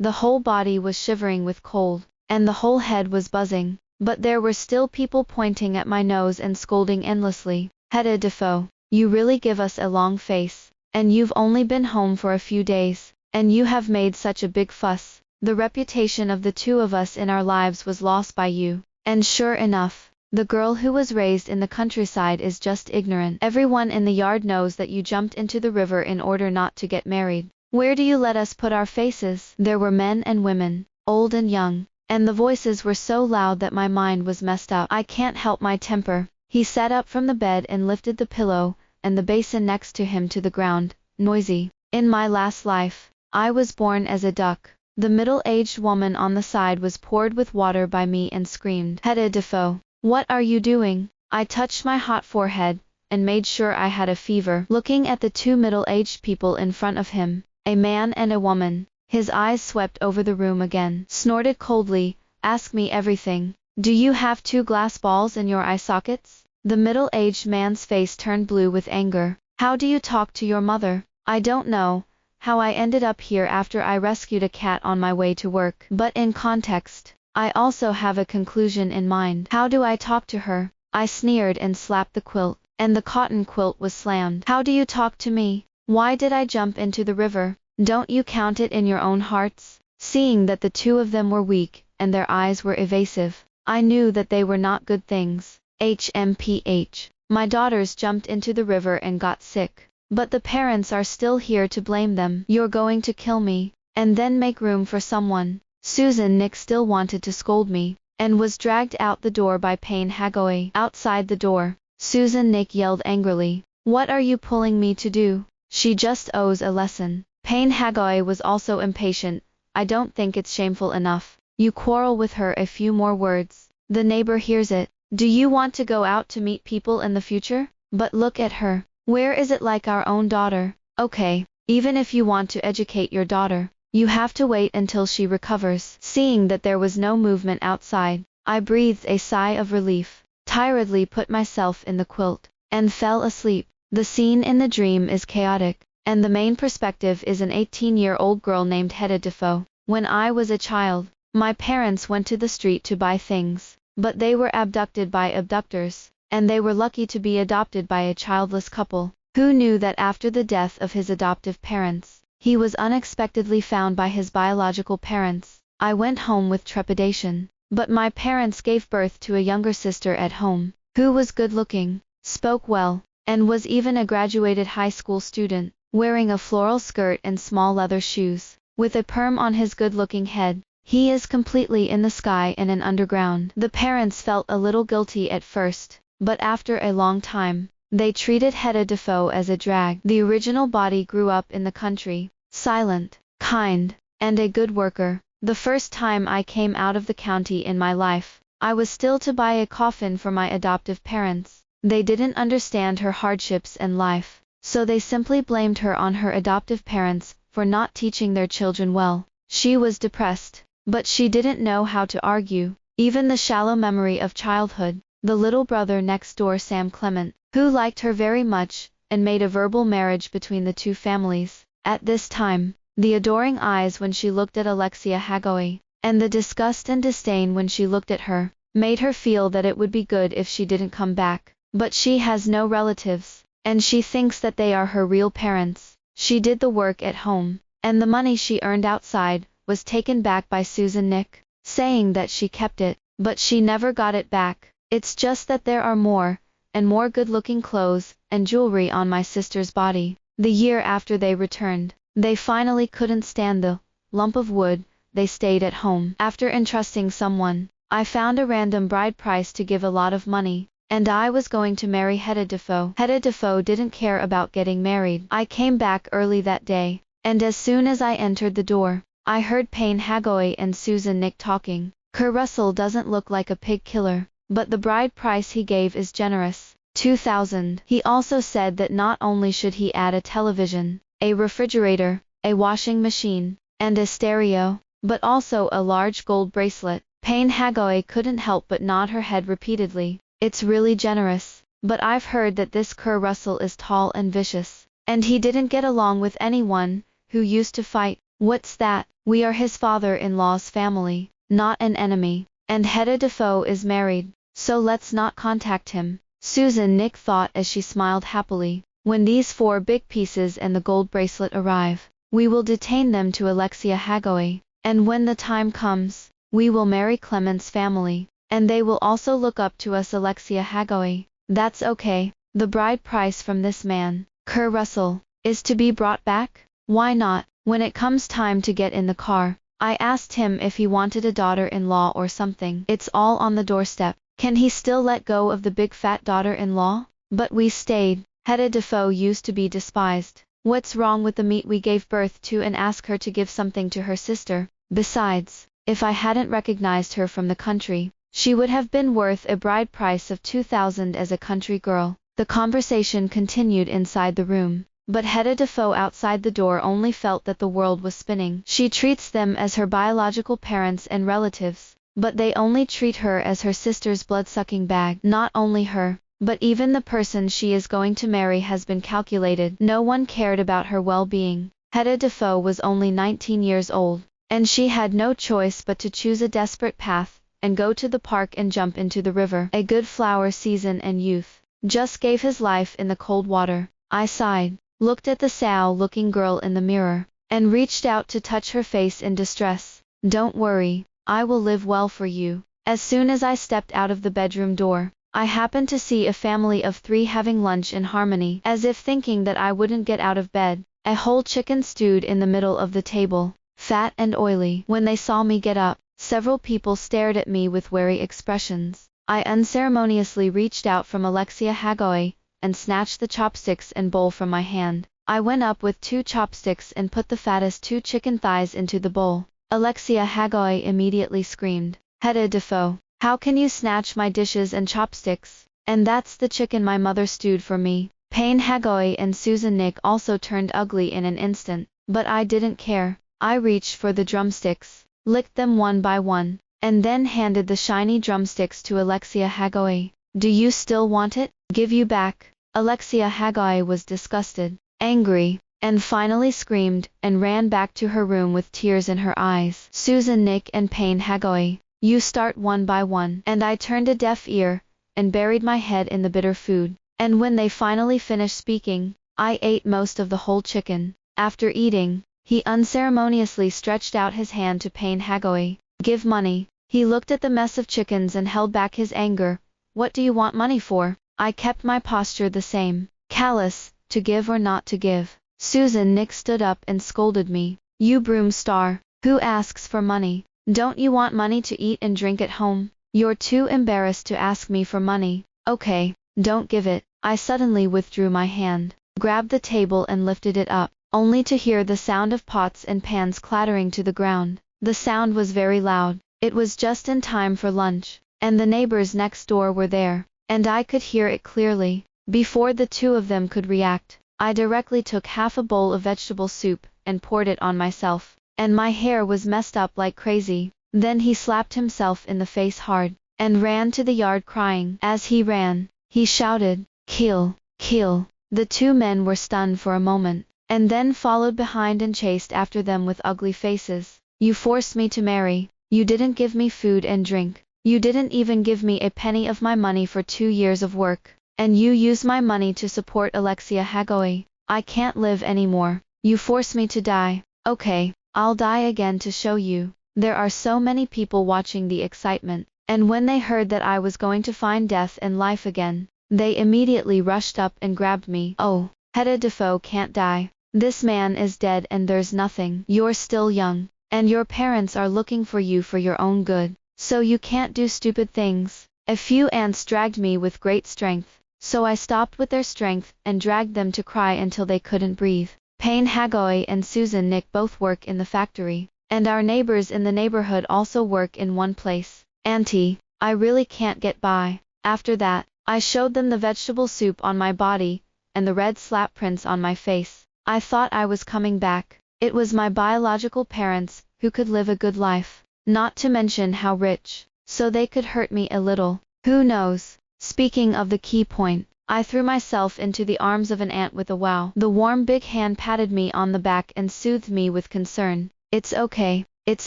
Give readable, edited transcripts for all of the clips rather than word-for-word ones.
The whole body was shivering with cold, and the whole head was buzzing, but there were still people pointing at my nose and scolding endlessly. Hedda Defoe, you really give us a long face, and you've only been home for a few days, and you have made such a big fuss. The reputation of the two of us in our lives was lost by you. And sure enough, the girl who was raised in the countryside is just ignorant. Everyone in the yard knows that you jumped into the river in order not to get married. Where do you let us put our faces? There were men and women, old and young, and the voices were so loud that my mind was messed up. I can't help my temper. He sat up from the bed and lifted the pillow and the basin next to him to the ground. Noisy. In my last life, I was born as a duck. The middle-aged woman on the side was poured with water by me and screamed. Hedda Defoe, what are you doing? I touched my hot forehead, and made sure I had a fever. Looking at the two middle-aged people in front of him, a man and a woman, his eyes swept over the room again. Snorted coldly, ask me everything. Do you have two glass balls in your eye sockets? The middle-aged man's face turned blue with anger. How do you talk to your mother? I don't know how I ended up here after I rescued a cat on my way to work. But in context, I also have a conclusion in mind. How do I talk to her? I sneered and slapped the quilt, and the cotton quilt was slammed. How do you talk to me? Why did I jump into the river? Don't you count it in your own hearts? Seeing that the two of them were weak, and their eyes were evasive, I knew that they were not good things. HMPH. My daughters jumped into the river and got sick. But the parents are still here to blame them. You're going to kill me, and then make room for someone. Susan Nick still wanted to scold me, and was dragged out the door by Payne Hagoy. Outside the door, Susan Nick yelled angrily, what are you pulling me to do? She just owes a lesson. Payne Hagoy was also impatient. I don't think it's shameful enough. You quarrel with her a few more words. The neighbor hears it. Do you want to go out to meet people in the future? But look at her. Where is it like our own daughter? Okay, even if you want to educate your daughter, you have to wait until she recovers. Seeing that there was no movement outside, I breathed a sigh of relief, tiredly put myself in the quilt, and fell asleep. The scene in the dream is chaotic, and the main perspective is an 18-year-old girl named Hedda Defoe. When I was a child, my parents went to the street to buy things, but they were abducted by abductors, and they were lucky to be adopted by a childless couple. Who knew that after the death of his adoptive parents, he was unexpectedly found by his biological parents? I went home with trepidation, but my parents gave birth to a younger sister at home, who was good-looking, spoke well, and was even a graduated high school student, wearing a floral skirt and small leather shoes, with a perm on his good-looking head. He is completely in the sky and an underground. The parents felt a little guilty at first, but after a long time, they treated Hedda Defoe as a drag. The original body grew up in the country, silent, kind, and a good worker. The first time I came out of the county in my life, I was still to buy a coffin for my adoptive parents. They didn't understand her hardships in life, so they simply blamed her on her adoptive parents for not teaching their children well. She was depressed, but she didn't know how to argue. Even the shallow memory of childhood, the little brother next door, Sam Clement, who liked her very much, and made a verbal marriage between the two families. At this time, the adoring eyes when she looked at Alexia Hagoy, and the disgust and disdain when she looked at her, made her feel that it would be good if she didn't come back. But she has no relatives, and she thinks that they are her real parents. She did the work at home, and the money she earned outside was taken back by Susan Nick, saying that she kept it, but she never got it back. It's just that there are more and more good-looking clothes and jewelry on my sister's body. The year after they returned, they finally couldn't stand the lump of wood. They stayed at home. After entrusting someone, I found a random bride price to give a lot of money, and I was going to marry Hedda Defoe. Hedda Defoe didn't care about getting married. I came back early that day, and as soon as I entered the door, I heard Payne Hagoy and Susan Nick talking. Kurt Russell doesn't look like a pig killer, but the bride price he gave is generous. $2,000. He also said that not only should he add a television, a refrigerator, a washing machine, and a stereo, but also a large gold bracelet. Payne Hagoy couldn't help but nod her head repeatedly. It's really generous, but I've heard that this Kurt Russell is tall and vicious, and he didn't get along with anyone who used to fight. What's that? We are his father-in-law's family, not an enemy. And Hedda Defoe is married, so let's not contact him. Susan Nick thought as she smiled happily. When these 4 big pieces and the gold bracelet arrive, we will detain them to Alexia Hagoe. And when the time comes, we will marry Clement's family. And they will also look up to us, Alexia Hagoe. That's okay. The bride price from this man, Kerr Russell, is to be brought back? Why not? When it comes time to get in the car, I asked him if he wanted a daughter-in-law or something. It's all on the doorstep. Can he still let go of the big fat daughter-in-law? But we stayed. Hedda Defoe used to be despised. What's wrong with the meat we gave birth to, and ask her to give something to her sister? Besides, if I hadn't recognized her from the country, she would have been worth a bride price of 2,000 as a country girl. The conversation continued inside the room, but Hedda Defoe outside the door only felt that the world was spinning. She treats them as her biological parents and relatives, but they only treat her as her sister's blood-sucking bag. Not only her, but even the person she is going to marry has been calculated. No one cared about her well-being. Hedda Defoe was only 19 years old, and she had no choice but to choose a desperate path, and go to the park and jump into the river. A good flower season and youth just gave his life in the cold water. I sighed, looked at the sow-looking girl in the mirror, and reached out to touch her face in distress. Don't worry, I will live well for you. As soon as I stepped out of the bedroom door, I happened to see a family of 3 having lunch in harmony. As if thinking that I wouldn't get out of bed, a whole chicken stewed in the middle of the table, fat and oily. When they saw me get up, several people stared at me with wary expressions. I unceremoniously reached out from Alexia Hagoe, and snatched the chopsticks and bowl from my hand. I went up with 2 chopsticks and put the fattest 2 chicken thighs into the bowl. Alexia Hagoe immediately screamed, Hedda Defoe, how can you snatch my dishes and chopsticks? And that's the chicken my mother stewed for me. Payne Hagoe and Susan Nick also turned ugly in an instant, but I didn't care. I reached for the drumsticks, licked them one by one, and then handed the shiny drumsticks to Alexia Hagoe. Do you still want it? Give you back. Alexia Hagoe was disgusted, angry, and finally screamed, and ran back to her room with tears in her eyes. Susan Nick and Payne Hagoe, you start one by one. And I turned a deaf ear, and buried my head in the bitter food. And when they finally finished speaking, I ate most of the whole chicken. After eating, he unceremoniously stretched out his hand to Payne Hagoe. Give money. He looked at the mess of chickens and held back his anger. What do you want money for? I kept my posture the same, callous, to give or not to give. Susan Nick stood up and scolded me. You broom star, who asks for money? Don't you want money to eat and drink at home? You're too embarrassed to ask me for money. Okay, don't give it. I suddenly withdrew my hand, grabbed the table and lifted it up, only to hear the sound of pots and pans clattering to the ground. The sound was very loud. It was just in time for lunch, and the neighbors next door were there, and I could hear it clearly. Before the 2 of them could react, I directly took half a bowl of vegetable soup and poured it on myself, and my hair was messed up like crazy. Then he slapped himself in the face hard, and ran to the yard crying. As he ran, he shouted, Kill, kill. The 2 men were stunned for a moment, and then followed behind and chased after them with ugly faces. You forced me to marry. You didn't give me food and drink. You didn't even give me a penny of my money for 2 years of work. And you used my money to support Alexia Hagoe. I can't live anymore. You forced me to die. Okay, I'll die again to show you. There are so many people watching the excitement, and when they heard that I was going to find death and life again, they immediately rushed up and grabbed me. Oh, Hedda Defoe can't die. This man is dead and there's nothing. You're still young, and your parents are looking for you for your own good, so you can't do stupid things. A few ants dragged me with great strength, so I stopped with their strength and dragged them to cry until they couldn't breathe. Payne Hagoe and Susan Nick both work in the factory, and our neighbors in the neighborhood also work in one place. Auntie, I really can't get by. After that, I showed them the vegetable soup on my body, and the red slap prints on my face. I thought I was coming back. It was my biological parents, who could live a good life, not to mention how rich, so they could hurt me a little. Who knows? Speaking of the key point, I threw myself into the arms of an aunt with a wow. The warm big hand patted me on the back and soothed me with concern. It's okay. It's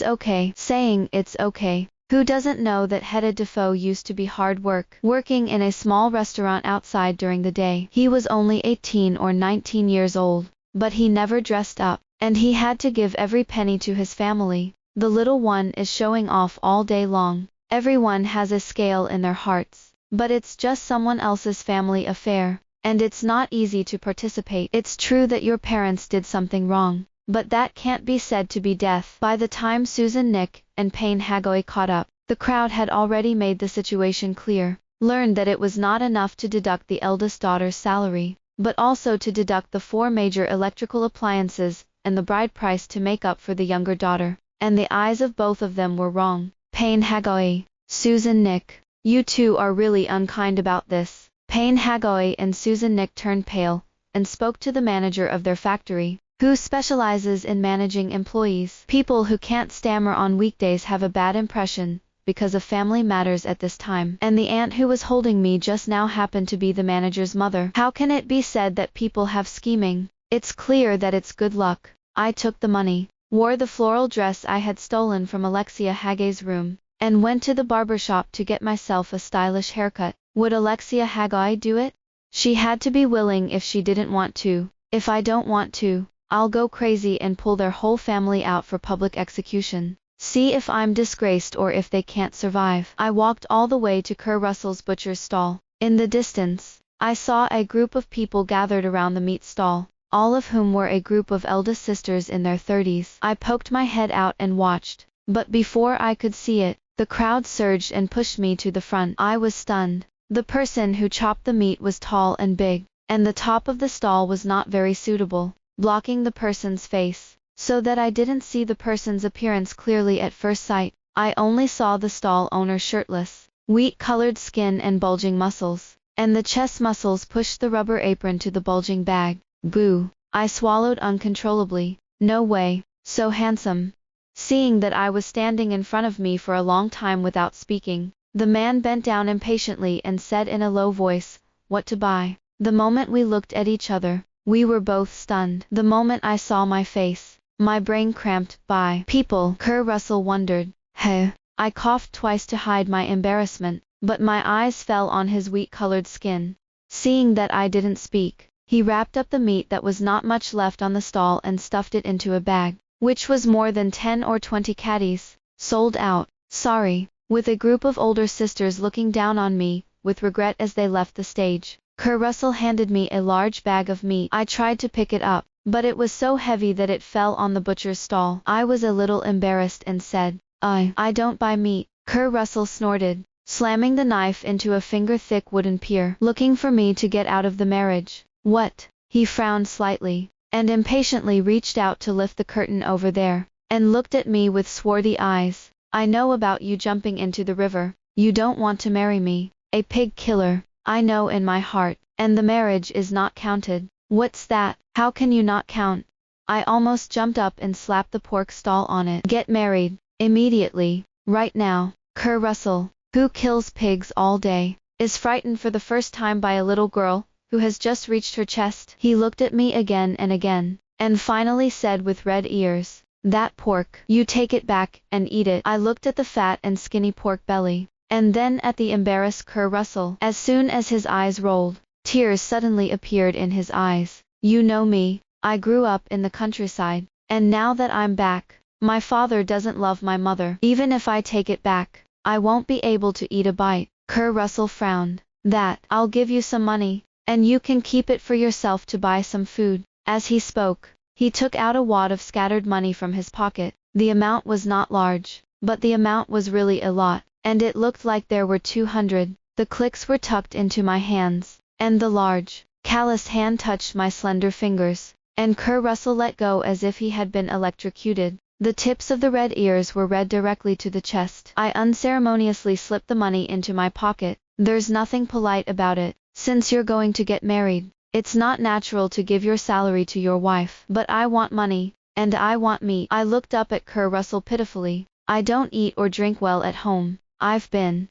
okay. Saying it's okay. Who doesn't know that Hedda Defoe used to be hard work, working in a small restaurant outside during the day. He was only 18 or 19 years old, but he never dressed up, and he had to give every penny to his family. The little one is showing off all day long. Everyone has a scale in their hearts, but it's just someone else's family affair, and it's not easy to participate. It's true that your parents did something wrong, but that can't be said to be death. By the time Susan, Nick, and Payne Hagoy caught up, the crowd had already made the situation clear, learned that it was not enough to deduct the eldest daughter's salary, but also to deduct the 4 major electrical appliances and the bride price to make up for the younger daughter, and the eyes of both of them were wrong. Payne Hagoy, Susan, Nick, you two are really unkind about this. Payne Hagoy and Susan Nick turned pale, and spoke to the manager of their factory, who specializes in managing employees. People who can't stammer on weekdays have a bad impression, because of family matters at this time. And the aunt who was holding me just now happened to be the manager's mother. How can it be said that people have scheming? It's clear that it's good luck. I took the money, wore the floral dress I had stolen from Alexia Hagoy's room, and went to the barber shop to get myself a stylish haircut. Would Alexia Hagoy do it? She had to be willing if she didn't want to. If I don't want to, I'll go crazy and pull their whole family out for public execution. See if I'm disgraced or if they can't survive. I walked all the way to Kerr Russell's butcher's stall. In the distance, I saw a group of people gathered around the meat stall, all of whom were a group of eldest sisters in their 30s. I poked my head out and watched, but before I could see it, the crowd surged and pushed me to the front. I was stunned. The person who chopped the meat was tall and big, and the top of the stall was not very suitable, blocking the person's face, so that I didn't see the person's appearance clearly at first sight. I only saw the stall owner shirtless, wheat-colored skin and bulging muscles, and the chest muscles pushed the rubber apron to the bulging bag. Boo! I swallowed uncontrollably. No way, so handsome. Seeing that I was standing in front of me for a long time without speaking, the man bent down impatiently and said in a low voice, "What to buy?" The moment we looked at each other, we were both stunned. The moment I saw my face, my brain cramped. Buy people, Kerr Russell wondered. Heh. I coughed twice to hide my embarrassment, but my eyes fell on his wheat-colored skin. Seeing that I didn't speak, he wrapped up the meat that was not much left on the stall and stuffed it into a bag, which was more than 10 or 20 caddies. Sold out. Sorry. With a group of older sisters looking down on me, with regret as they left the stage, Kerr Russell handed me a large bag of meat. I tried to pick it up, but it was so heavy that it fell on the butcher's stall. I was a little embarrassed and said, I don't buy meat." Kerr Russell snorted, slamming the knife into a finger-thick wooden pier, looking for me to get out of the marriage. What? He frowned slightly, and impatiently reached out to lift the curtain over there, and looked at me with swarthy eyes. "I know about you jumping into the river. You don't want to marry me, a pig killer. I know in my heart, and the marriage is not counted." "What's that? How can you not count?" I almost jumped up and slapped the pork stall on it. "Get married, immediately, right now." Kerr Russell, who kills pigs all day, is frightened for the first time by a little girl who has just reached her chest. He looked at me again and again, and finally said with red ears, "That pork, you take it back and eat it." I looked at the fat and skinny pork belly, and then at the embarrassed Kerr Russell. As soon as his eyes rolled, tears suddenly appeared in his eyes. "You know me, I grew up in the countryside, and now that I'm back, my father doesn't love my mother. Even if I take it back, I won't be able to eat a bite." Kerr Russell frowned. I'll give you some money, and you can keep it for yourself to buy some food." As he spoke, he took out a wad of scattered money from his pocket. The amount was not large, but the amount was really a lot, and it looked like there were 200. The clicks were tucked into my hands, and the large, calloused hand touched my slender fingers, and Kerr Russell let go as if he had been electrocuted. The tips of the red ears were red directly to the chest. I unceremoniously slipped the money into my pocket. "There's nothing polite about it. Since you're going to get married, it's not natural to give your salary to your wife." "But I want money, and I want meat." I looked up at Kerr Russell pitifully. "I don't eat or drink well at home.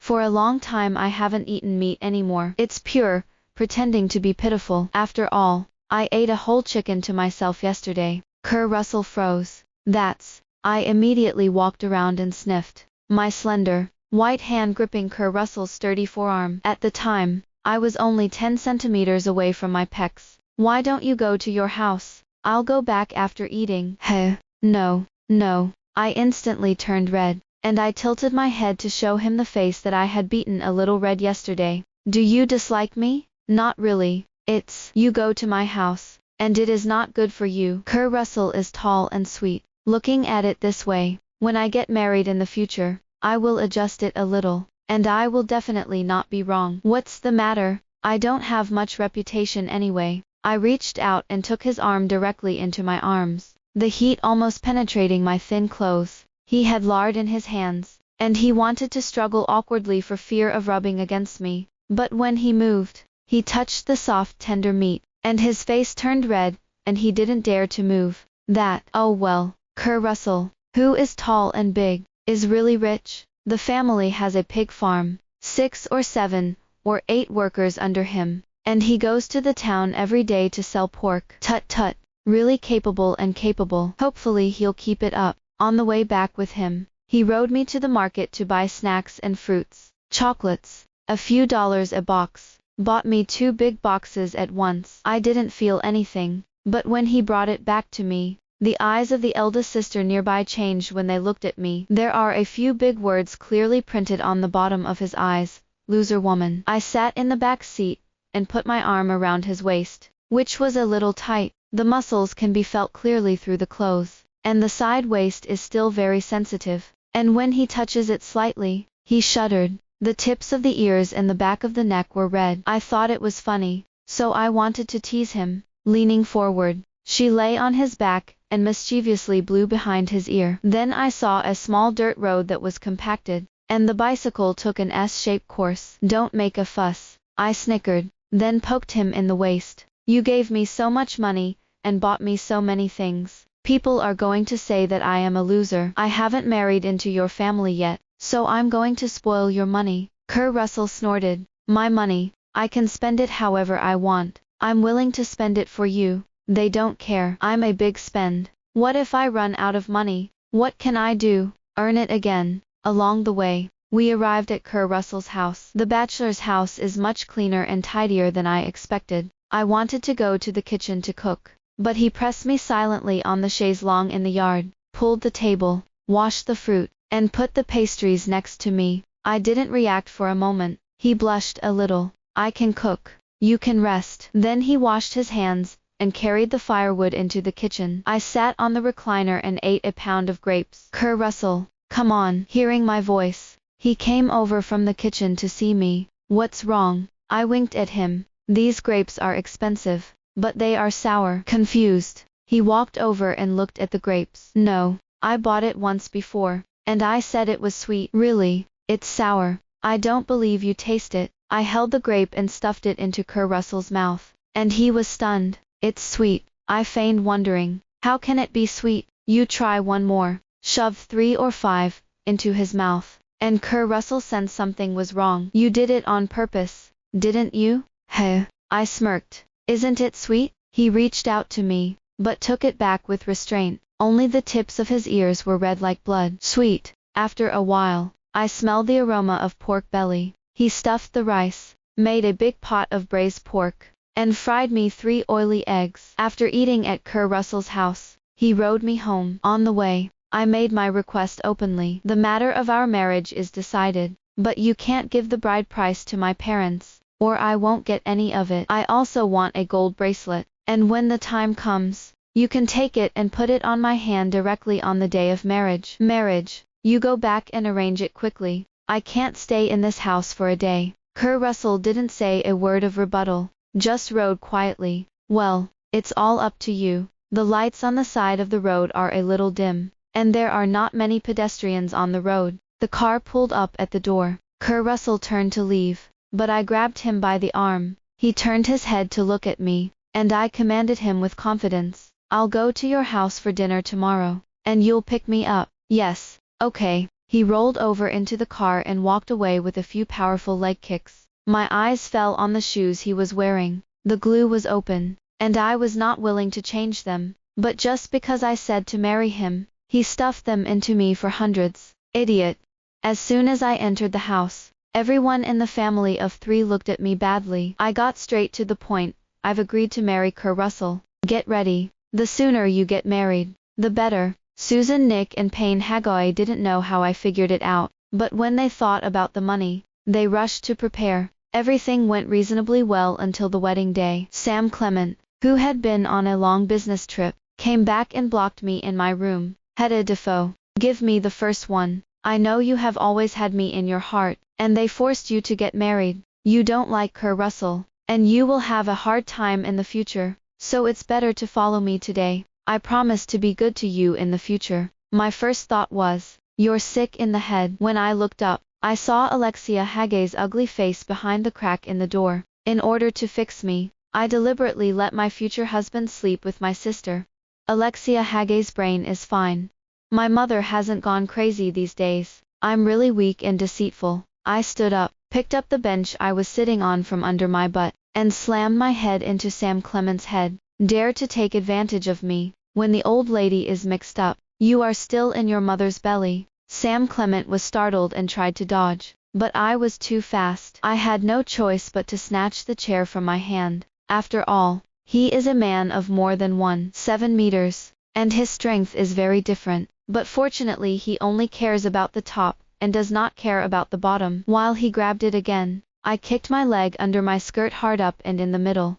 For a long time I haven't eaten meat anymore. It's pure, pretending to be pitiful. After all, I ate a whole chicken to myself yesterday. Kerr Russell froze. That's. I immediately walked around and sniffed, my slender, white hand gripping Kerr Russell's sturdy forearm. At the time, I was only 10 centimeters away from my pecs. Why don't you go to your house? I'll go back after eating. Heh. No, no. I instantly turned red, and I tilted my head to show him the face that I had beaten a little red yesterday. Do you dislike me? Not really. It's, you go to my house, and it is not good for you. Kerr Russell is tall and sweet. Looking at it this way, when I get married in the future, I will adjust it a little, and I will definitely not be wrong. What's the matter? I don't have much reputation anyway. I reached out and took his arm directly into my arms, the heat almost penetrating my thin clothes. He had lard in his hands, and he wanted to struggle awkwardly for fear of rubbing against me. But when he moved, he touched the soft tender meat, and his face turned red, and he didn't dare to move. That, oh well, Kerr Russell, who is tall and big, is really rich. The family has a pig farm, 6 or 7 or 8 workers under him, and he goes to the town every day to sell pork. Tut tut, really capable and capable. Hopefully he'll keep it up. On the way back with him, he rode me to the market to buy snacks and fruits, chocolates, a few dollars a box. Bought me 2 big boxes at once. I didn't feel anything, but when he brought it back to me, the eyes of the eldest sister nearby changed when they looked at me. There are a few big words clearly printed on the bottom of his eyes. Loser woman. I sat in the back seat, and put my arm around his waist, which was a little tight. The muscles can be felt clearly through the clothes, and the side waist is still very sensitive, and when he touches it slightly, he shuddered. The tips of the ears and the back of the neck were red. I thought it was funny, so I wanted to tease him. Leaning forward, she lay on his back, and mischievously blew behind his ear. Then I saw a small dirt road that was compacted, and the bicycle took an S-shaped course. Don't make a fuss, I snickered, then poked him in the waist. You gave me so much money, and bought me so many things. People are going to say that I am a loser. I haven't married into your family yet, so I'm going to spoil your money. Kerr Russell snorted. My money, I can spend it however I want. I'm willing to spend it for you. They don't care. I'm a big spend. What if I run out of money? What can I do? Earn it again. Along the way, we arrived at Kerr Russell's house. The bachelor's house is much cleaner and tidier than I expected. I wanted to go to the kitchen to cook, but he pressed me silently on the chaise longue in the yard, pulled the table, washed the fruit, and put the pastries next to me. I didn't react for a moment. He blushed a little. I can cook. You can rest. Then he washed his hands, and carried the firewood into the kitchen. I sat on the recliner and ate a pound of grapes. Kerr Russell, come on. Hearing my voice, he came over from the kitchen to see me. What's wrong? I winked at him. These grapes are expensive, but they are sour. Confused, he walked over and looked at the grapes. No, I bought it once before, and I said it was sweet. Really, it's sour. I don't believe you taste it. I held the grape and stuffed it into Kerr Russell's mouth, and he was stunned. It's sweet. I feigned wondering. How can it be sweet? You try one more. Shoved 3 or 5 into his mouth, and Kerr Russell sensed something was wrong. You did it on purpose, didn't you? Heh. I smirked. Isn't it sweet? He reached out to me, but took it back with restraint. Only the tips of his ears were red like blood. Sweet. After a while, I smelled the aroma of pork belly. He stuffed the rice, made a big pot of braised pork, and fried me 3 oily eggs. After eating at Kerr Russell's house, he rode me home. On the way, I made my request openly. The matter of our marriage is decided, but you can't give the bride price to my parents, or I won't get any of it. I also want a gold bracelet, and when the time comes, you can take it and put it on my hand directly on the day of marriage. Marriage, you go back and arrange it quickly. I can't stay in this house for a day. Kerr Russell didn't say a word of rebuttal, just rode quietly. Well, it's all up to you. The lights on the side of the road are a little dim, and there are not many pedestrians on the road. The car pulled up at the door. Kerr Russell turned to leave, but I grabbed him by the arm. He turned his head to look at me, and I commanded him with confidence. I'll go to your house for dinner tomorrow, and you'll pick me up. Yes, okay. He rolled over into the car and walked away with a few powerful leg kicks. My eyes fell on the shoes he was wearing. The glue was open, and I was not willing to change them. But just because I said to marry him, he stuffed them into me for hundreds. Idiot. As soon as I entered the house, everyone in the family of 3 looked at me badly. I got straight to the point. I've agreed to marry Kerr Russell. Get ready. The sooner you get married, the better. Susan, Nick, and Payne Hagoy didn't know how I figured it out, but when they thought about the money, they rushed to prepare. Everything went reasonably well until the wedding day. Sam Clement, who had been on a long business trip, came back and blocked me in my room. Hedda Defoe, give me the first one. I know you have always had me in your heart, and they forced you to get married. You don't like Kerr Russell, and you will have a hard time in the future, so it's better to follow me today. I promise to be good to you in the future. My first thought was, you're sick in the head. When I looked up, I saw Alexia Hage's ugly face behind the crack in the door. In order to fix me, I deliberately let my future husband sleep with my sister. Alexia Hage's brain is fine. My mother hasn't gone crazy these days. I'm really weak and deceitful. I stood up, picked up the bench I was sitting on from under my butt, and slammed my head into Sam Clement's head. Dare to take advantage of me, when the old lady is mixed up. You are still in your mother's belly. Sam Clement was startled and tried to dodge, but I was too fast. I had no choice but to snatch the chair from my hand. After all, he is a man of more than 1.7 meters, and his strength is very different, but fortunately he only cares about the top, and does not care about the bottom. While he grabbed it again, I kicked my leg under my skirt hard up and in the middle.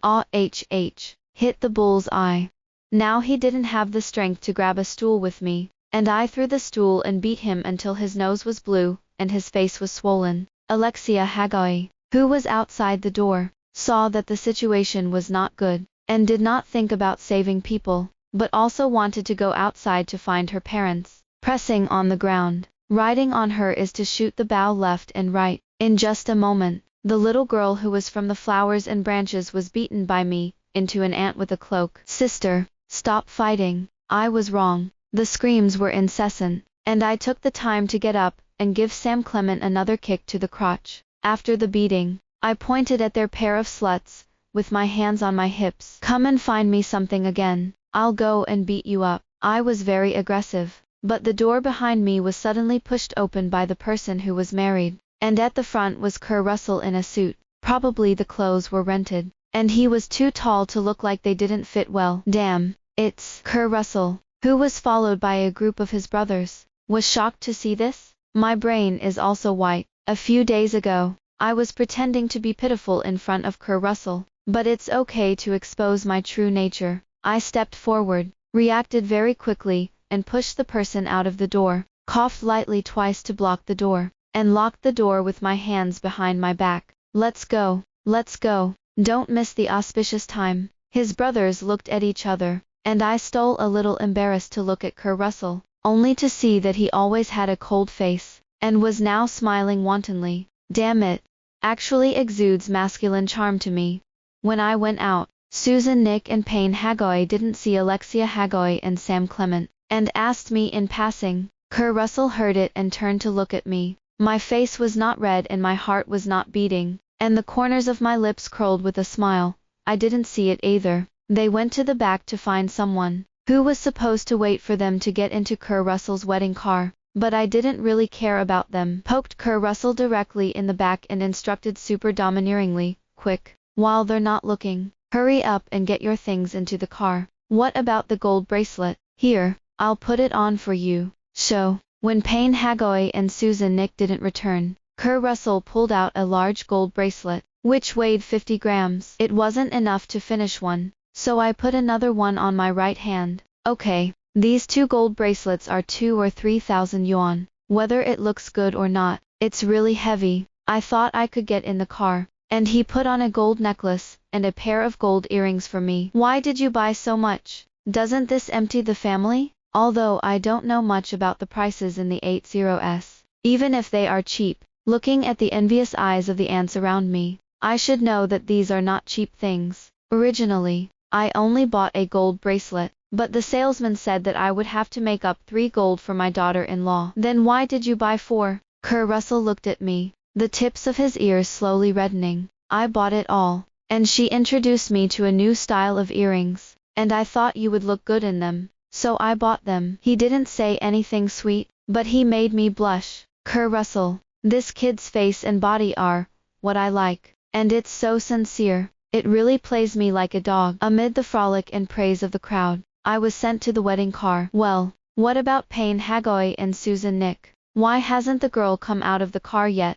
Hit the bull's eye. Now he didn't have the strength to grab a stool with me, and I threw the stool and beat him until his nose was blue, and his face was swollen. Alexia Hagoy, who was outside the door, saw that the situation was not good, and did not think about saving people, but also wanted to go outside to find her parents. Pressing on the ground, riding on her is to shoot the bow left and right. In just a moment, the little girl who was from the flowers and branches was beaten by me, into an ant with a cloak. Sister, stop fighting. I was wrong. The screams were incessant, and I took the time to get up, and give Sam Clement another kick to the crotch. After the beating, I pointed at their pair of sluts, with my hands on my hips. Come and find me something again. I'll go and beat you up. I was very aggressive, but the door behind me was suddenly pushed open by the person who was married, and at the front was Kerr Russell in a suit. Probably the clothes were rented, and he was too tall to look like they didn't fit well. Damn, it's Kerr Russell, who was followed by a group of his brothers. Was shocked to see this. My brain is also white. A few days ago, I was pretending to be pitiful in front of Kerr Russell, but it's okay to expose my true nature. I stepped forward, reacted very quickly, and pushed the person out of the door, coughed lightly twice to block the door, and locked the door with my hands behind my back. Let's go, let's go. Don't miss the auspicious time. His brothers looked at each other, and I stole a little embarrassed to look at Kerr Russell, only to see that he always had a cold face, and was now smiling wantonly. Damn it, actually exudes masculine charm to me. When I went out, Susan, Nick, and Payne Hagoy didn't see Alexia Hagoy and Sam Clement, and asked me in passing. Kerr Russell heard it and turned to look at me. My face was not red and my heart was not beating, and the corners of my lips curled with a smile. I didn't see it either. They went to the back to find someone, who was supposed to wait for them to get into Kerr Russell's wedding car, but I didn't really care about them. Poked Kerr Russell directly in the back and instructed super domineeringly, quick, while they're not looking, hurry up and get your things into the car. What about the gold bracelet? Here, I'll put it on for you. Show. When Payne Hagoy and Susan Nick didn't return, Kerr Russell pulled out a large gold bracelet, which weighed 50 grams. It wasn't enough to finish one, so I put another one on my right hand. Okay, these 2 gold bracelets are 2 or 3,000 yuan. Whether it looks good or not, it's really heavy. I thought I could get in the car, and he put on a gold necklace, and a pair of gold earrings for me. Why did you buy so much? Doesn't this empty the family? Although I don't know much about the prices in the 80s, even if they are cheap, looking at the envious eyes of the ants around me, I should know that these are not cheap things. Originally, I only bought a gold bracelet, but the salesman said that I would have to make up 3 gold for my daughter-in-law. Then why did you buy 4? Kerr Russell looked at me, the tips of his ears slowly reddening. I bought it all, and she introduced me to a new style of earrings, and I thought you would look good in them, so I bought them. He didn't say anything sweet, but he made me blush. Kurt Russell, this kid's face and body are what I like, and it's so sincere. It really plays me like a dog. Amid the frolic and praise of the crowd, I was sent to the wedding car. Well, what about Payne Hagoy and Susan Nick? Why hasn't the girl come out of the car yet?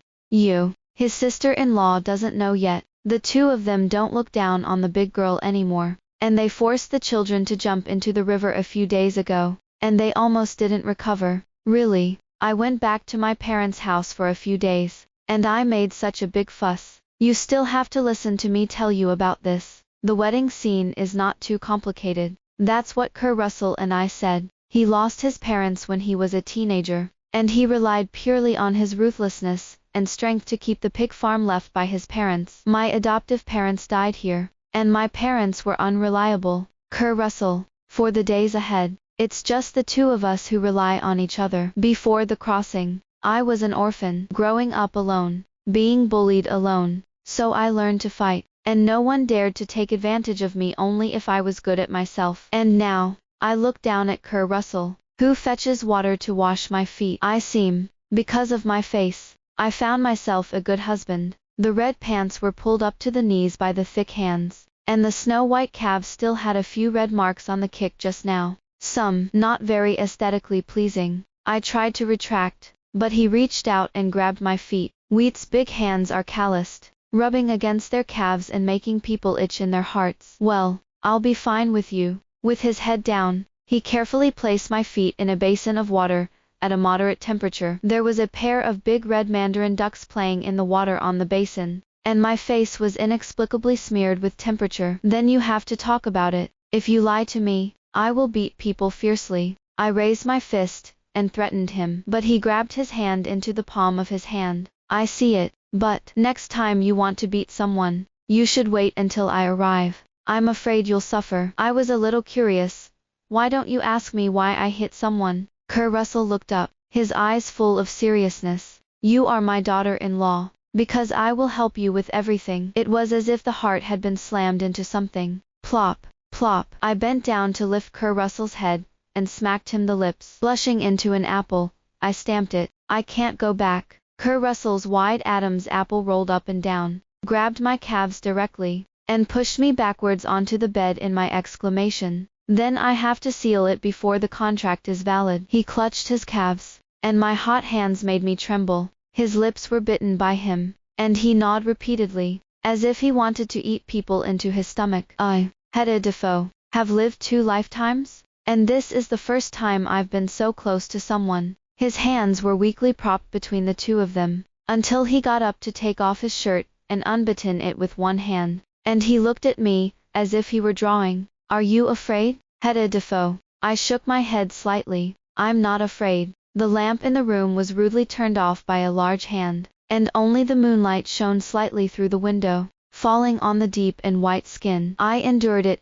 His sister-in-law doesn't know yet. The two of them don't look down on the big girl anymore, and they forced the children to jump into the river a few days ago, and they almost didn't recover. Really, I went back to my parents' house for a few days, and I made such a big fuss. You still have to listen to me tell you about this. The wedding scene is not too complicated. That's what Kurt Russell and I said. He lost his parents when he was a teenager, and he relied purely on his ruthlessness and strength to keep the pig farm left by his parents. My adoptive parents died here, and my parents were unreliable. Kurt Russell, for the days ahead, it's just the two of us who rely on each other. Before the crossing, I was an orphan, growing up alone, being bullied alone. So I learned to fight, and no one dared to take advantage of me only if I was good at myself. And now, I look down at Kurt Russell, who fetches water to wash my feet. I seem, because of my face, I found myself a good husband. The red pants were pulled up to the knees by the thick hands, and the snow-white calves still had a few red marks on the kick just now. Some, not very aesthetically pleasing. I tried to retract, but he reached out and grabbed my feet. Wheat's big hands are calloused, rubbing against their calves and making people itch in their hearts. Well, I'll be fine with you. With his head down, he carefully placed my feet in a basin of water, at a moderate temperature. There was a pair of big red mandarin ducks playing in the water on the basin, and my face was inexplicably smeared with temperature. Then you have to talk about it. If you lie to me, I will beat people fiercely. I raised my fist, and threatened him, but he grabbed his hand into the palm of his hand. I see it. But next time you want to beat someone, you should wait until I arrive. I'm afraid you'll suffer. I was a little curious. Why don't you ask me why I hit someone? Kurt Russell looked up, his eyes full of seriousness. You are my daughter-in-law, because I will help you with everything. It was as if the heart had been slammed into something. Plop, plop. I bent down to lift Kurt Russell's head, and smacked him the lips. Blushing into an apple, I stamped it. I can't go back. Kurt Russell's wide Adam's apple rolled up and down, grabbed my calves directly, and pushed me backwards onto the bed in my exclamation. Then I have to seal it before the contract is valid. He clutched his calves, and my hot hands made me tremble. His lips were bitten by him, and he gnawed repeatedly, as if he wanted to eat people into his stomach. I, Hedda Defoe, have lived 2 lifetimes, and this is the first time I've been so close to someone. His hands were weakly propped between the two of them, until he got up to take off his shirt and unbutton it with one hand, and he looked at me, as if he were drawing. Are you afraid, Hedda Defoe? I shook my head slightly. I'm not afraid. The lamp in the room was rudely turned off by a large hand, and only the moonlight shone slightly through the window, falling on the deep and white skin. I endured it,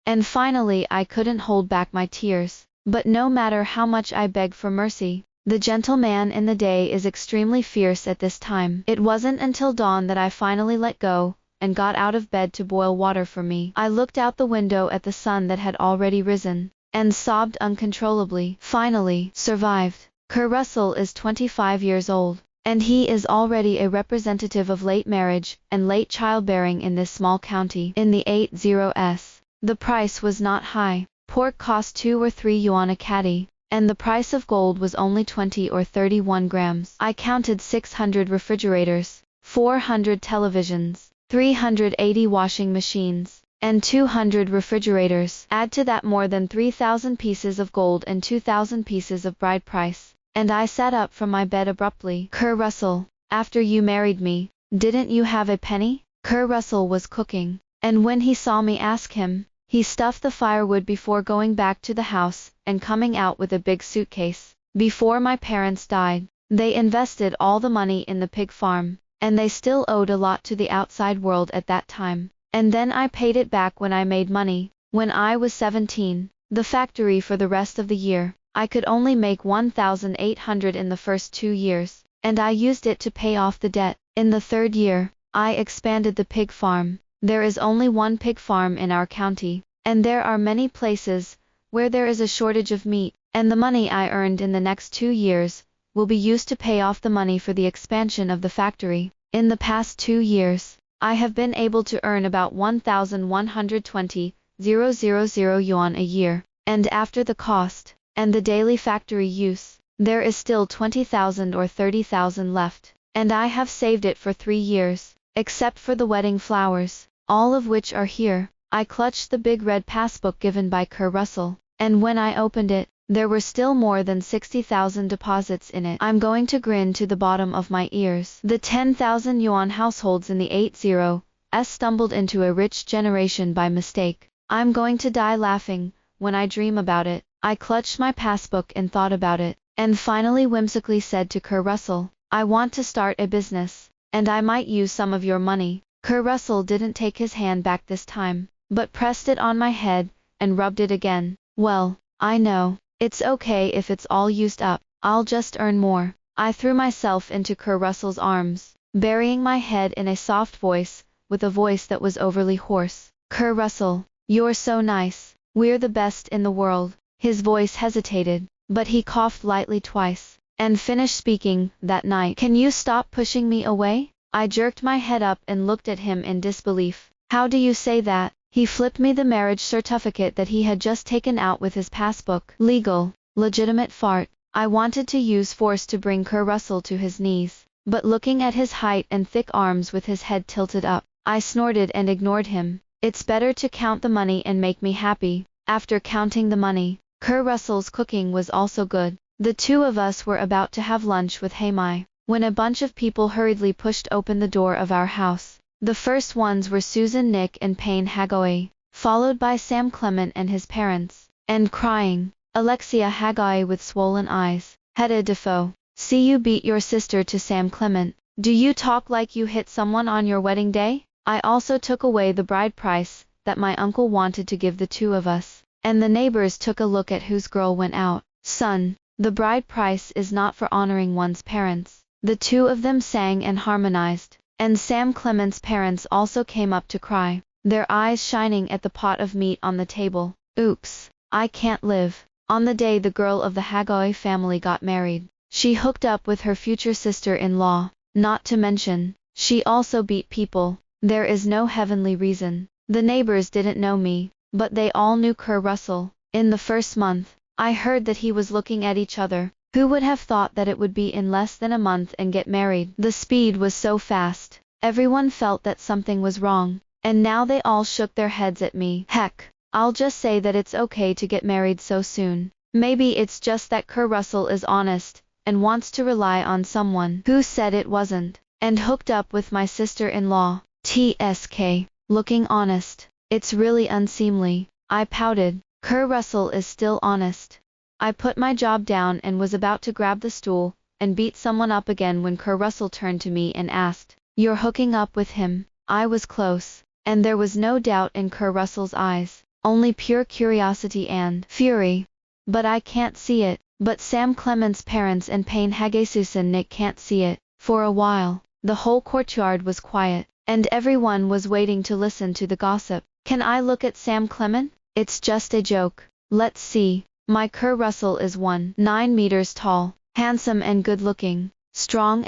and finally I couldn't hold back my tears. But no matter how much I begged for mercy, the gentleman in the day is extremely fierce at this time. It wasn't until dawn that I finally let go, and got out of bed to boil water for me. I looked out the window at the sun that had already risen, and sobbed uncontrollably. Finally, survived. Kurt Russell is 25 years old, and he is already a representative of late marriage and late childbearing in this small county. In the 80s, the price was not high. Pork cost 2 or 3 yuan a catty, and the price of gold was only 20 or 31 grams. I counted 600 refrigerators, 400 televisions, 380 washing machines, and 200 refrigerators. Add to that more than 3,000 pieces of gold and 2,000 pieces of bride price, and I sat up from my bed abruptly. Kurt Russell, after you married me, didn't you have a penny? Kurt Russell was cooking, and when he saw me ask him, he stuffed the firewood before going back to the house and coming out with a big suitcase. Before my parents died, they invested all the money in the pig farm, and they still owed a lot to the outside world at that time. And then I paid it back when I made money. When I was 17, the factory for the rest of the year, I could only make 1,800 in the first 2 years, and I used it to pay off the debt. In the 3rd year, I expanded the pig farm. There is only one pig farm in our county, and there are many places where there is a shortage of meat, and the money I earned in the next 2 years will be used to pay off the money for the expansion of the factory. In the past 2 years, I have been able to earn about 1,120,000 yuan a year, and after the cost and the daily factory use, there is still 20,000 or 30,000 left, and I have saved it for 3 years, except for the wedding flowers, all of which are here. I clutched the big red passbook given by Kerr Russell, and when I opened it, there were still more than 60,000 deposits in it. I'm going to grin to the bottom of my ears. The 10,000 yuan households in the 80s stumbled into a rich generation by mistake. I'm going to die laughing when I dream about it. I clutched my passbook and thought about it, and finally whimsically said to Kerr Russell, I want to start a business, and I might use some of your money. Kerr Russell didn't take his hand back this time, but pressed it on my head and rubbed it again. Well, I know. It's okay if it's all used up, I'll just earn more. I threw myself into Kerr Russell's arms, burying my head in a soft voice, with a voice that was overly hoarse. Kerr Russell, you're so nice, we're the best in the world. His voice hesitated, but he coughed lightly twice, and finished speaking. That night. Can you stop pushing me away? I jerked my head up and looked at him in disbelief. How do you say that? He flipped me the marriage certificate that he had just taken out with his passbook. Legal, legitimate fart. I wanted to use force to bring Kerr Russell to his knees, but looking at his height and thick arms with his head tilted up, I snorted and ignored him. It's better to count the money and make me happy. After counting the money, Kerr Russell's cooking was also good. The two of us were about to have lunch with Haimai, when a bunch of people hurriedly pushed open the door of our house. The first ones were Susan Nick and Payne Hagoi, followed by Sam Clement and his parents, and crying, Alexia Hagoi with swollen eyes. Hedda Defoe, see you beat your sister to Sam Clement. Do you talk like you hit someone on your wedding day? I also took away the bride price that my uncle wanted to give the two of us, and the neighbors took a look at whose girl went out. Son, the bride price is not for honoring one's parents. The two of them sang and harmonized, and Sam Clement's parents also came up to cry, their eyes shining at the pot of meat on the table. Oops, I can't live. On the day the girl of the Hagoi family got married, she hooked up with her future sister-in-law. Not to mention, she also beat people. There is no heavenly reason. The neighbors didn't know me, but they all knew Kerr Russell. In the first month, I heard that he was looking at each other. Who would have thought that it would be in less than a month and get married? The speed was so fast. Everyone felt that something was wrong, and now they all shook their heads at me. Heck, I'll just say that it's okay to get married so soon. Maybe it's just that Kerr Russell is honest, and wants to rely on someone. Who said it wasn't? And hooked up with my sister-in-law. TSK, looking honest. It's really unseemly. I pouted. Kerr Russell is still honest. I put my job down and was about to grab the stool and beat someone up again when Kerr Russell turned to me and asked, You're hooking up with him? I was close, and there was no doubt in Kerr Russell's eyes, only pure curiosity and fury. But I can't see it. But Sam Clement's parents and Payne Hagesus and Nick can't see it. For a while, the whole courtyard was quiet, and everyone was waiting to listen to the gossip. Can I look at Sam Clement? It's just a joke. Let's see. My Kerr Russell is 9 meters tall, handsome and good-looking, strong,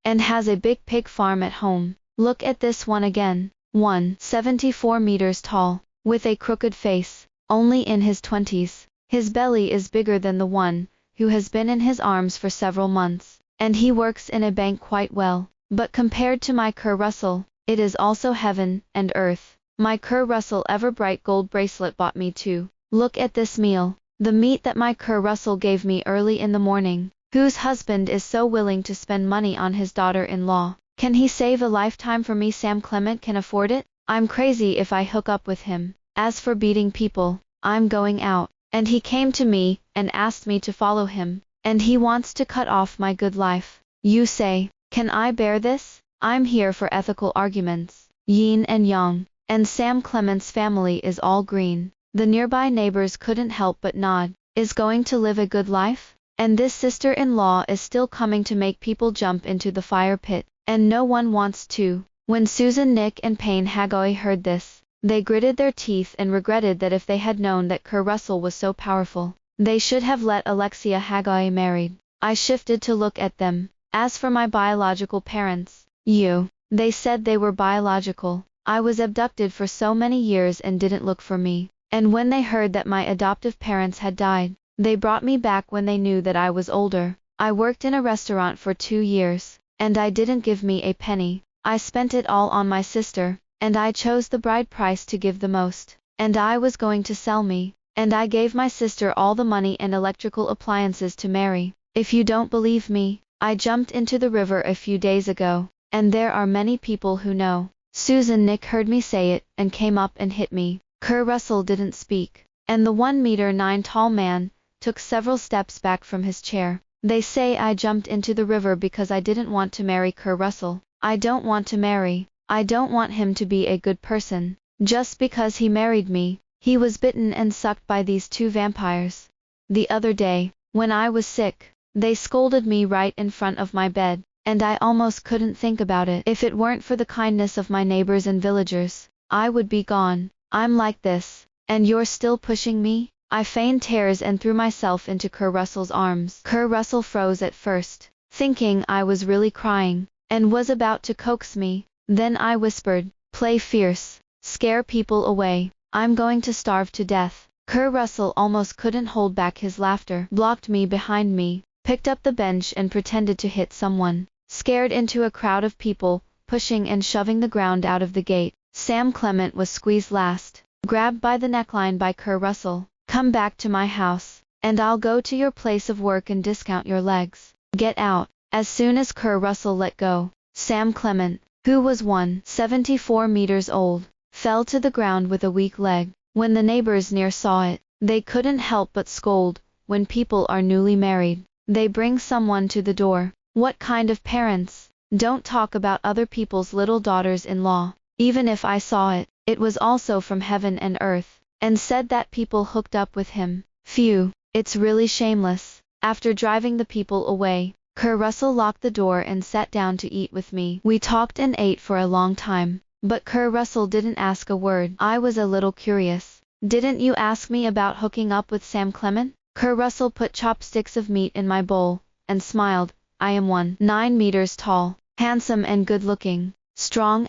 and has a big pig farm at home. Look at this one again. 74 meters tall, with a crooked face, only in his 20s. His belly is bigger than the one who has been in his arms for several months, and he works in a bank quite well. But compared to my Kerr Russell, it is also heaven and earth. My Kerr Russell ever-bright gold bracelet bought me too. Look at this meal. The meat that my Kerr Russell gave me early in the morning. Whose husband is so willing to spend money on his daughter-in-law? Can he save a lifetime for me? Sam Clement can afford it? I'm crazy if I hook up with him. As for beating people, I'm going out. And he came to me and asked me to follow him, and he wants to cut off my good life. You say, can I bear this? I'm here for ethical arguments. Yin and yang, and Sam Clement's family is all green. The nearby neighbors couldn't help but nod. Is going to live a good life? And this sister-in-law is still coming to make people jump into the fire pit, and no one wants to. When Susan, Nick, and Payne Hagoy heard this, they gritted their teeth and regretted that if they had known that Kerr Russell was so powerful, they should have let Alexia Hagoy married. I shifted to look at them. As for my biological parents, they said they were biological. I was abducted for so many years and didn't look for me. And when they heard that my adoptive parents had died, they brought me back when they knew that I was older. I worked in a restaurant for 2 years, and I didn't give me a penny. I spent it all on my sister, and I chose the bride price to give the most. And I was going to sell me, and I gave my sister all the money and electrical appliances to marry. If you don't believe me, I jumped into the river a few days ago, and there are many people who know. Susan, Nick heard me say it, and came up and hit me. Kerr Russell didn't speak, and the 1-meter-9 tall man took several steps back from his chair. They say I jumped into the river because I didn't want to marry Kerr Russell. I don't want to marry. I don't want him to be a good person. Just because he married me, he was bitten and sucked by these 2 vampires. The other day, when I was sick, they scolded me right in front of my bed, and I almost couldn't think about it. If it weren't for the kindness of my neighbors and villagers, I would be gone. I'm like this, and you're still pushing me? I feigned tears and threw myself into Kerr Russell's arms. Kerr Russell froze at first, thinking I was really crying, and was about to coax me. Then I whispered, "Play fierce, scare people away. I'm going to starve to death." Kerr Russell almost couldn't hold back his laughter, blocked me behind me, picked up the bench and pretended to hit someone, scared into a crowd of people, pushing and shoving the ground out of the gate. Sam Clement was squeezed last, grabbed by the neckline by Kerr Russell. "Come back to my house, and I'll go to your place of work and discount your legs. Get out." As soon as Kerr Russell let go, Sam Clement, who was 174 meters old, fell to the ground with a weak leg. When the neighbors near saw it, they couldn't help but scold. When people are newly married, they bring someone to the door. What kind of parents? Don't talk about other people's little daughters-in-law. Even if I saw it, it was also from heaven and earth, and said that people hooked up with him. Phew, it's really shameless. After driving the people away, Kerr Russell locked the door and sat down to eat with me. We talked and ate for a long time, but Kerr Russell didn't ask a word. I was a little curious. "Didn't you ask me about hooking up with Sam Clement?" Kerr Russell put chopsticks of meat in my bowl, and smiled. "I am 9 meters tall, handsome and good-looking, strong,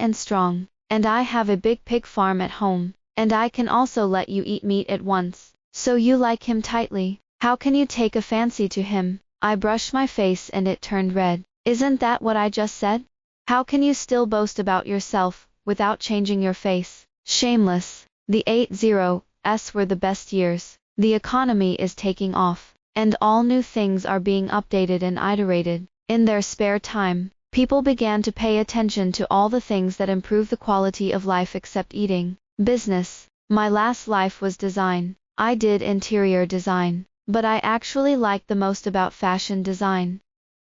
and I have a big pig farm at home, and I can also let you eat meat at once. So you like him tightly. How can you take a fancy to him?" I brushed my face and it turned red. "Isn't that what I just said? How can you still boast about yourself, without changing your face? Shameless." The 80s were the best years. The economy is taking off, and all new things are being updated and iterated. In their spare time, people began to pay attention to all the things that improve the quality of life except eating. Business. My last life was design. I did interior design, but I actually liked the most about fashion design.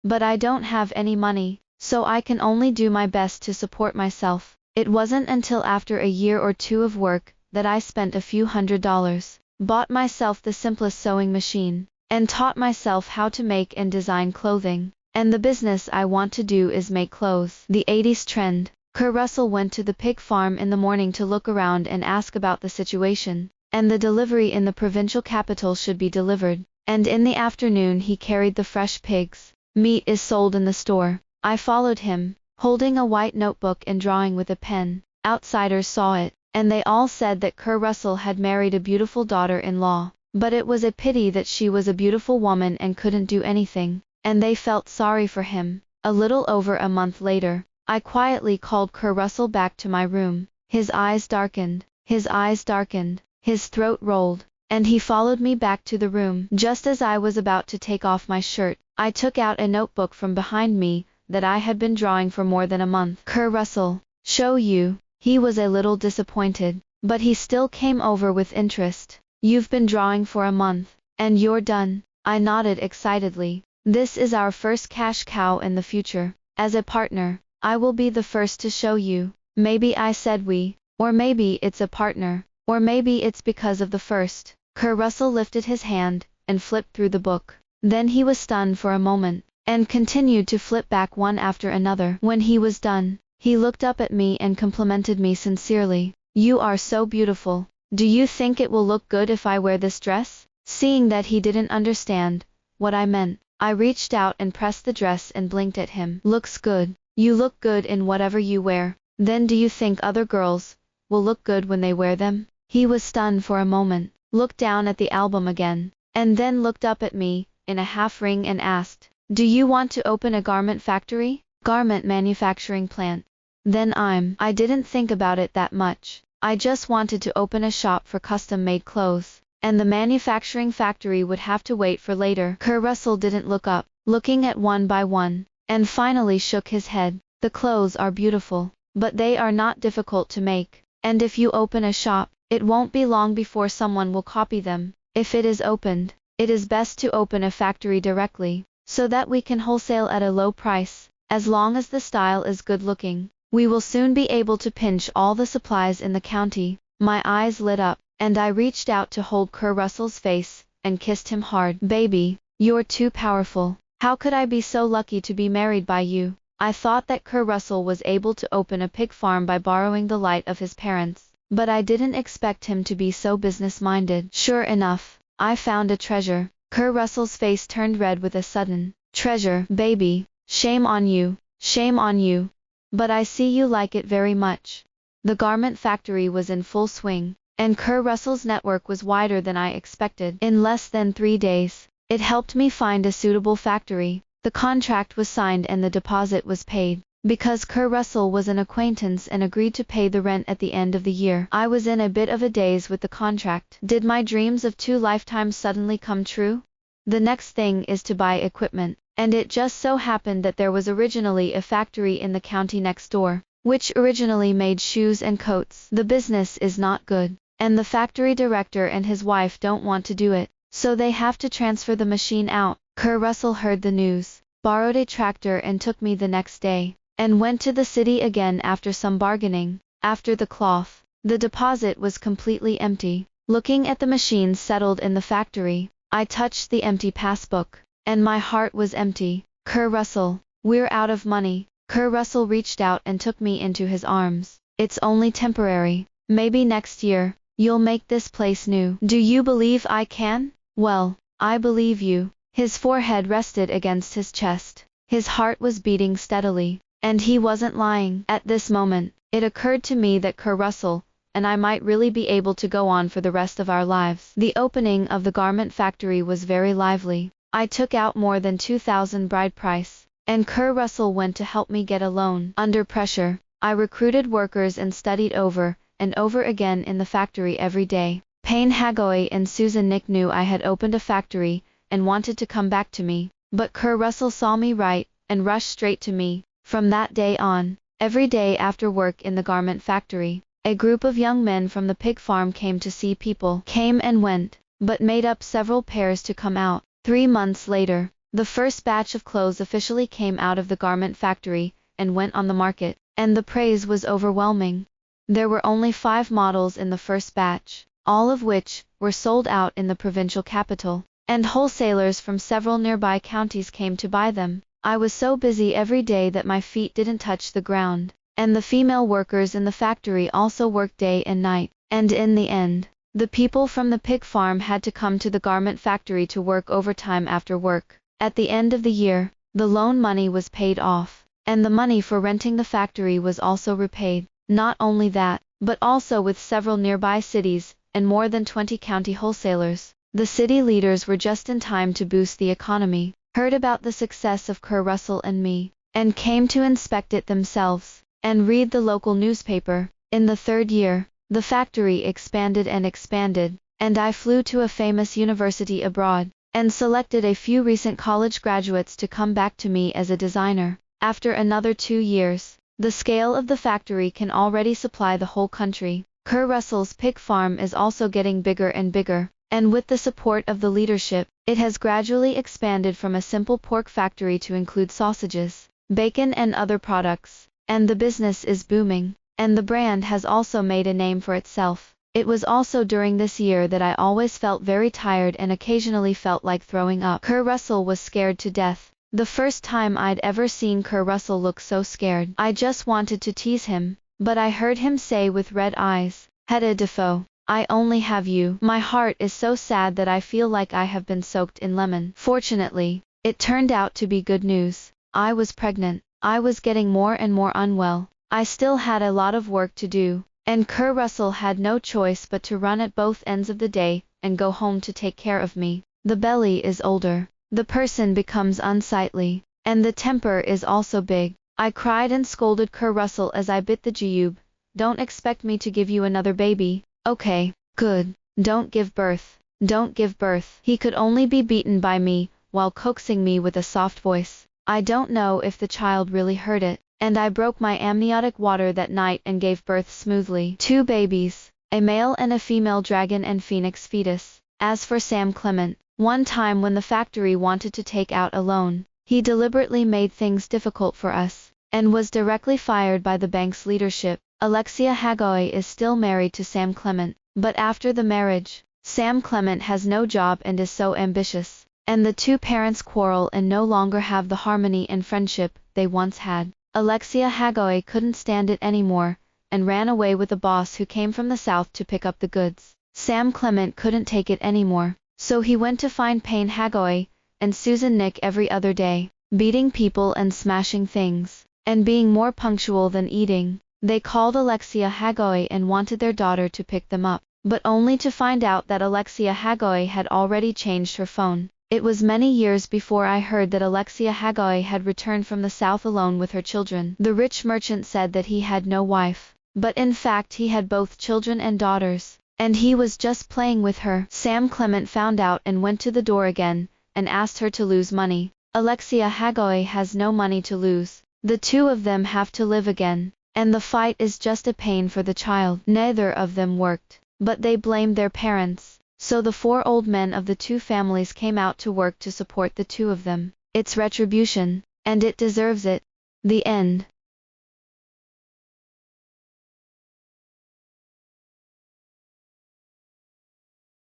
But I don't have any money, so I can only do my best to support myself. It wasn't until after a year or 2 of work that I spent a few $100s, bought myself the simplest sewing machine, and taught myself how to make and design clothing. And the business I want to do is make clothes. The 80s trend. Kerr Russell went to the pig farm in the morning to look around and ask about the situation, and the delivery in the provincial capital should be delivered. And in the afternoon he carried the fresh pigs. Meat is sold in the store. I followed him, holding a white notebook and drawing with a pen. Outsiders saw it, and they all said that Kerr Russell had married a beautiful daughter-in-law, but it was a pity that she was a beautiful woman and couldn't do anything, and they felt sorry for him. A little over a month later, I quietly called Kerr Russell back to my room. His eyes darkened, his throat rolled, and he followed me back to the room. Just as I was about to take off my shirt, I took out a notebook from behind me that I had been drawing for more than a month. "Kerr Russell, show you." He was a little disappointed, but he still came over with interest. "You've been drawing for a month, and you're done." I nodded excitedly. "This is our first cash cow in the future. As a partner, I will be the first to show you." Maybe I said we, or maybe it's a partner, or maybe it's because of the first. Kerr Russell lifted his hand, and flipped through the book. Then he was stunned for a moment, and continued to flip back one after another. When he was done, he looked up at me and complimented me sincerely. "You are so beautiful. Do you think it will look good if I wear this dress?" Seeing that he didn't understand what I meant, I reached out and pressed the dress and blinked at him. "Looks good. You look good in whatever you wear. Then do you think other girls will look good when they wear them?" He was stunned for a moment, looked down at the album again, and then looked up at me in a half ring and asked, "Do you want to open a garment factory? Garment manufacturing plant?" Then I didn't think about it that much. I just wanted to open a shop for custom-made clothes, and the manufacturing factory would have to wait for later. Kurt Russell didn't look up, looking at one by one, and finally shook his head. "The clothes are beautiful, but they are not difficult to make, and if you open a shop, it won't be long before someone will copy them. If it is opened, it is best to open a factory directly, so that we can wholesale at a low price. As long as the style is good looking, we will soon be able to pinch all the supplies in the county." My eyes lit up, and I reached out to hold Kurt Russell's face, and kissed him hard. "Baby, you're too powerful. How could I be so lucky to be married by you?" I thought that Kurt Russell was able to open a pig farm by borrowing the light of his parents, but I didn't expect him to be so business-minded. Sure enough, I found a treasure. Kurt Russell's face turned red with a sudden, "Treasure, baby? Shame on you, shame on you. But I see you like it very much." The garment factory was in full swing, and Kurt Russell's network was wider than I expected. In less than 3 days, it helped me find a suitable factory. The contract was signed and the deposit was paid. Because Kurt Russell was an acquaintance and agreed to pay the rent at the end of the year, I was in a bit of a daze with the contract. Did my dreams of 2 lifetimes suddenly come true? The next thing is to buy equipment, and it just so happened that there was originally a factory in the county next door, which originally made shoes and coats. The business is not good, and the factory director and his wife don't want to do it, so they have to transfer the machine out. Kurt Russell heard the news, borrowed a tractor and took me the next day, and went to the city again after some bargaining. After the cloth, the deposit was completely empty. Looking at the machines settled in the factory, I touched the empty passbook, and my heart was empty. "Kurt Russell, we're out of money." Kurt Russell reached out and took me into his arms. "It's only temporary. Maybe next year, you'll make this place new. Do you believe I can?" "Well, I believe you." His forehead rested against his chest. His heart was beating steadily, and he wasn't lying. At this moment, it occurred to me that Kurt Russell and I might really be able to go on for the rest of our lives. The opening of the garment factory was very lively. I took out more than 2,000 bride price, and Kurt Russell went to help me get a loan. Under pressure, I recruited workers and studied over and over again in the factory every day. Payne Hagoy and Susan Nick knew I had opened a factory and wanted to come back to me, but Kurt Russell saw me right and rushed straight to me. From that day on, every day after work in the garment factory, a group of young men from the pig farm came to see people. Came and went, but made up several pairs to come out. 3 months later, the first batch of clothes officially came out of the garment factory and went on the market, and the praise was overwhelming. There were only 5 models in the first batch, all of which were sold out in the provincial capital, and wholesalers from several nearby counties came to buy them. I was so busy every day that my feet didn't touch the ground, and the female workers in the factory also worked day and night, and in the end, the people from the pig farm had to come to the garment factory to work overtime after work. At the end of the year, the loan money was paid off, and the money for renting the factory was also repaid. Not only that, but also with several nearby cities and more than 20 county wholesalers. The city leaders were just in time to boost the economy, heard about the success of Kurt Russell and me, and came to inspect it themselves, and read the local newspaper. In the 3rd year, the factory expanded and expanded, and I flew to a famous university abroad, and selected a few recent college graduates to come back to me as a designer. After another 2 years, the scale of the factory can already supply the whole country. Kurt Russell's pig farm is also getting bigger and bigger, and with the support of the leadership, it has gradually expanded from a simple pork factory to include sausages, bacon and other products, and the business is booming, and the brand has also made a name for itself. It was also during this year that I always felt very tired and occasionally felt like throwing up. Kerr Russell was scared to death. The first time I'd ever seen Kerr Russell look so scared. I just wanted to tease him, but I heard him say with red eyes, Hedda Defoe, I only have you. My heart is so sad that I feel like I have been soaked in lemon. Fortunately, it turned out to be good news. I was pregnant. I was getting more and more unwell. I still had a lot of work to do, and Kerr Russell had no choice but to run at both ends of the day and go home to take care of me. The belly is older. The person becomes unsightly, and the temper is also big. I cried and scolded Kerr Russell as I bit the jube. Don't expect me to give you another baby. Okay, good. Don't give birth. Don't give birth. He could only be beaten by me, while coaxing me with a soft voice. I don't know if the child really heard it, and I broke my amniotic water that night and gave birth smoothly. 2 babies, a male and a female dragon and phoenix fetus. As for Sam Clement, one time when the factory wanted to take out a loan, he deliberately made things difficult for us, and was directly fired by the bank's leadership. Alexia Hagoy is still married to Sam Clement, but after the marriage, Sam Clement has no job and is so ambitious, and the 2 parents quarrel and no longer have the harmony and friendship they once had. Alexia Hagoy couldn't stand it anymore, and ran away with a boss who came from the south to pick up the goods. Sam Clement couldn't take it anymore, so he went to find Payne Hagoy and Susan Nick every other day, beating people and smashing things, and being more punctual than eating. They called Alexia Hagoy and wanted their daughter to pick them up, but only to find out that Alexia Hagoy had already changed her phone. It was many years before I heard that Alexia Hagoy had returned from the south alone with her children. The rich merchant said that he had no wife, but in fact he had both children and daughters, and he was just playing with her. Sam Clement found out and went to the door again, and asked her to lose money. Alexia Hagoy has no money to lose. The 2 of them have to live again, and the fight is just a pain for the child. Neither of them worked, but they blamed their parents, so the 4 old men of the 2 families came out to work to support the 2 of them. It's retribution, and it deserves it. The end.